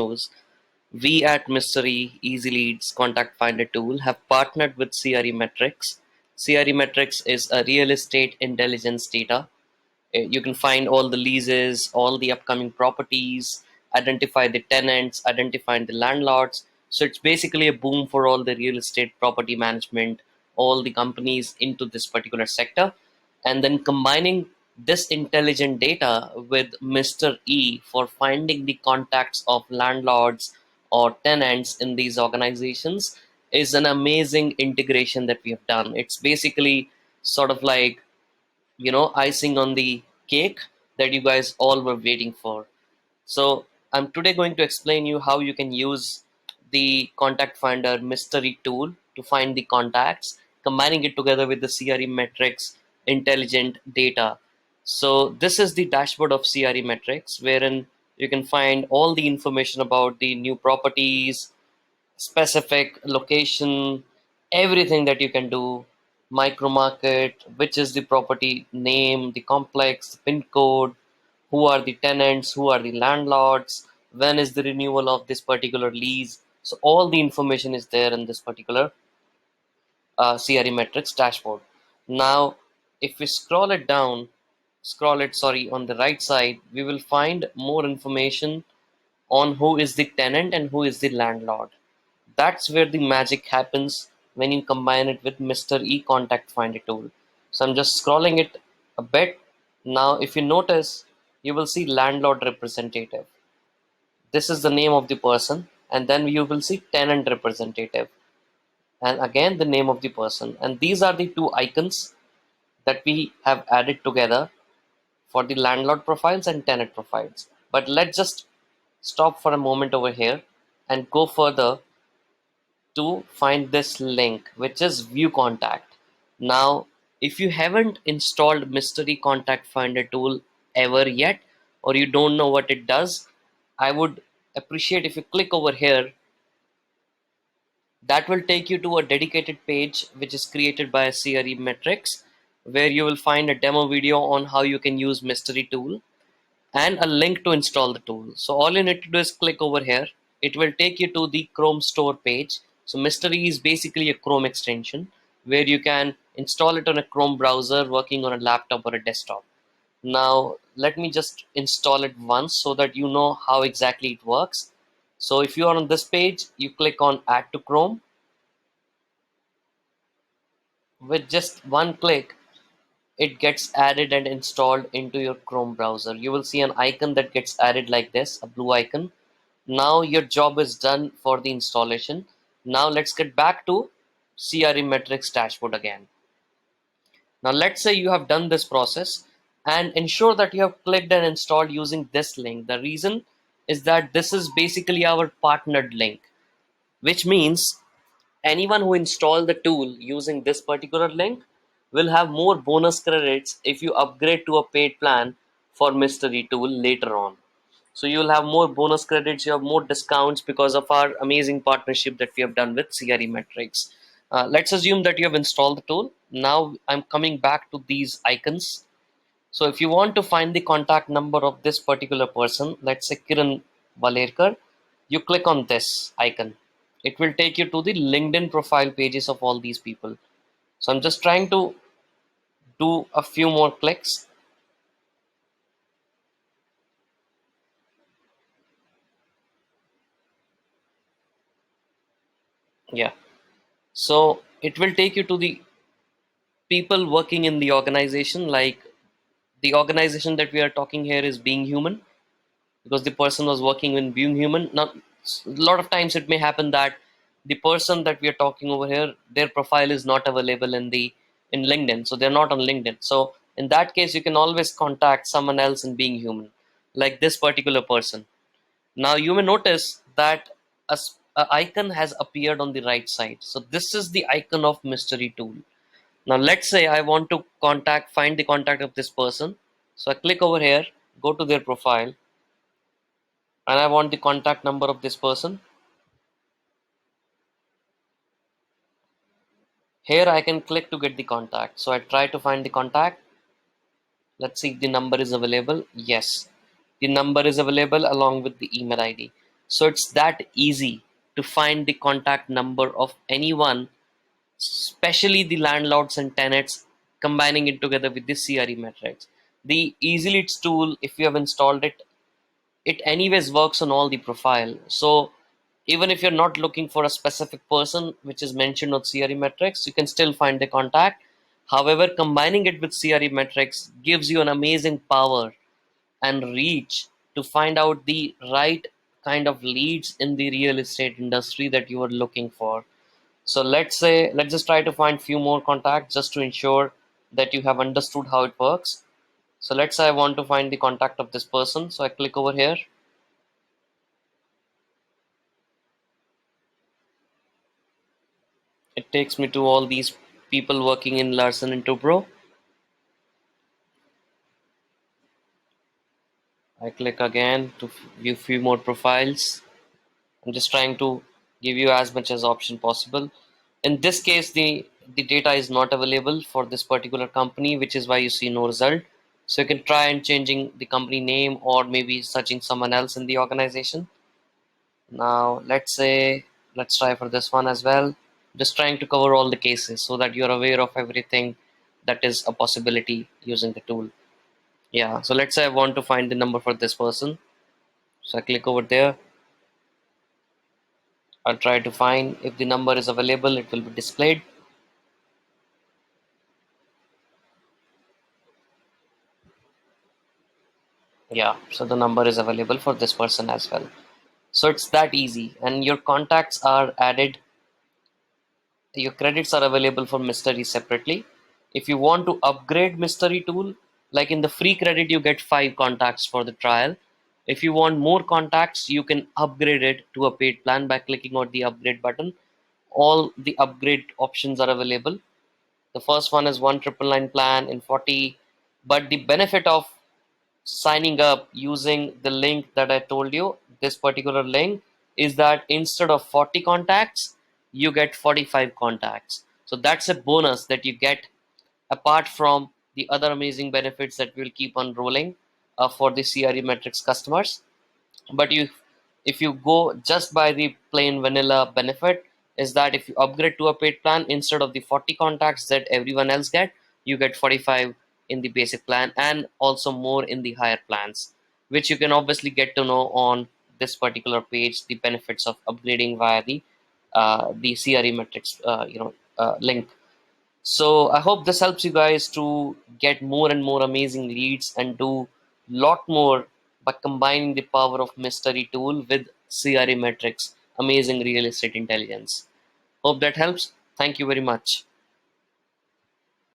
knows, we at Mystery Easy Leads Contact Finder tool have partnered with CRE Metrics. CRE Metrics is a real estate intelligence data. You can find all the leases, all the upcoming properties, identify the tenants, identify the landlords. So it's basically a boom for all the real estate property management, all the companies into this particular sector. And then combining this intelligent data with Mr. E for finding the contacts of landlords or tenants in these organizations is an amazing integration that we have done. It's basically sort of like, icing on the cake that you guys all were waiting for. So I'm today going to explain you how you can use the contact finder mystery tool to find the contacts, combining it together with the CRE Metrics intelligent data. So this is the dashboard of CRE Metrics, wherein you can find all the information about the new properties, specific location, everything that you can do, micro market, which is the property name, the complex, the pin code, who are the tenants, who are the landlords, when is the renewal of this particular lease. So all the information is there in this particular CRE Metrics dashboard. Now, if we scroll it down, on the right side, we will find more information on who is the tenant and who is the landlord. That's where the magic happens when you combine it with Mr. E Contact Finder tool. So I'm just scrolling it a bit. Now, if you notice, you will see landlord representative. This is the name of the person, and then you will see tenant representative, and again the name of the person. And these are the two icons that we have added together for the landlord profiles and tenant profiles. But let's just stop for a moment over here and go further to find this link, which is view contact. Now, if you haven't installed mystery contact finder tool ever yet, or you don't know what it does, I would appreciate if you click over here. That will take you to a dedicated page which is created by CRE Metrics, where you will find a demo video on how you can use mystery tool and a link to install the tool. So all you need to do is click over here. It will take you to the Chrome store page. So Mystery is basically a Chrome extension where you can install it on a Chrome browser working on a laptop or a desktop. Now let me just install it once so that you know how exactly it works. So if you are on this page, you click on add to Chrome. With just one click, it gets added and installed into your Chrome browser. You will see an icon that gets added like this, a blue icon. Now your job is done for the installation. Now let's get back to CRE Metrics dashboard again. Now let's say you have done this process and ensure that you have clicked and installed using this link. The reason is that this is basically our partnered link, which means anyone who install the tool using this particular link will have more bonus credits if you upgrade to a paid plan for mystery tool later on. So you'll have more bonus credits, you have more discounts because of our amazing partnership that we have done with CRE Metrics. Let's assume that you have installed the tool. Now I'm coming back to these icons. So if you want to find the contact number of this particular person, let's say Kiran Valerkar, you click on this icon. It will take you to the LinkedIn profile pages of all these people. So I'm just trying to do a few more clicks. Yeah. So it will take you to the people working in the organization. Like the organization that we are talking here is Being Human, because the person was working in Being Human. Now, a lot of times it may happen that the person that we are talking over here, their profile is not available in LinkedIn, so they're not on LinkedIn. So in that case, you can always contact someone else in Being Human, like this particular person. Now you may notice that a icon has appeared on the right side. So this is the icon of mystery tool. Now let's say I want to find the contact of this person. So I click over here, go to their profile, and I want the contact number of this person. Here I can click to get the contact. So I try to find the contact. Let's see if the number is available. Yes, the number is available along with the email ID. So it's that easy to find the contact number of anyone, especially the landlords and tenants, combining it together with the CRE metrics. The Easy Leads tool, if you have installed it, it anyways works on all the profile. So even if you're not looking for a specific person which is mentioned on CRE metrics, you can still find the contact. However, combining it with CRE metrics gives you an amazing power and reach to find out the right kind of leads in the real estate industry that you are looking for. So let's just try to find few more contacts just to ensure that you have understood how it works. So let's say I want to find the contact of this person. So I click over here. It takes me to all these people working in Larson and Toubro. I click again to view few more profiles. I'm just trying to give you as much as option possible. In this case, the data is not available for this particular company, which is why you see no result. So you can try and changing the company name or maybe searching someone else in the organization. Now let's try for this one as well. Just trying to cover all the cases so that you're aware of everything that is a possibility using the tool. Yeah, so let's say I want to find the number for this person. So I click over there. I'll try to find if the number is available, it will be displayed. Yeah, so the number is available for this person as well. So it's that easy, and your contacts are added. Your credits are available for mystery separately. If you want to upgrade mystery tool, like in the free credit, you get 5 contacts for the trial. If you want more contacts, you can upgrade it to a paid plan by clicking on the upgrade button. All the upgrade options are available. The first one is 1999 plan in 40, but the benefit of signing up using the link that I told you, this particular link, is that instead of 40 contacts, you get 45 contacts. So that's a bonus that you get apart from the other amazing benefits that we'll keep on rolling for the CRE Metrics customers. But if you go just by the plain vanilla benefit, is that if you upgrade to a paid plan, instead of the 40 contacts that everyone else get, you get 45 in the basic plan and also more in the higher plans, which you can obviously get to know on this particular page, the benefits of upgrading via the CRE Metrics link. So I hope this helps you guys to get more and more amazing leads and do lot more by combining the power of mystery tool with CRE metrics, amazing real estate intelligence. Hope that helps. Thank you very much.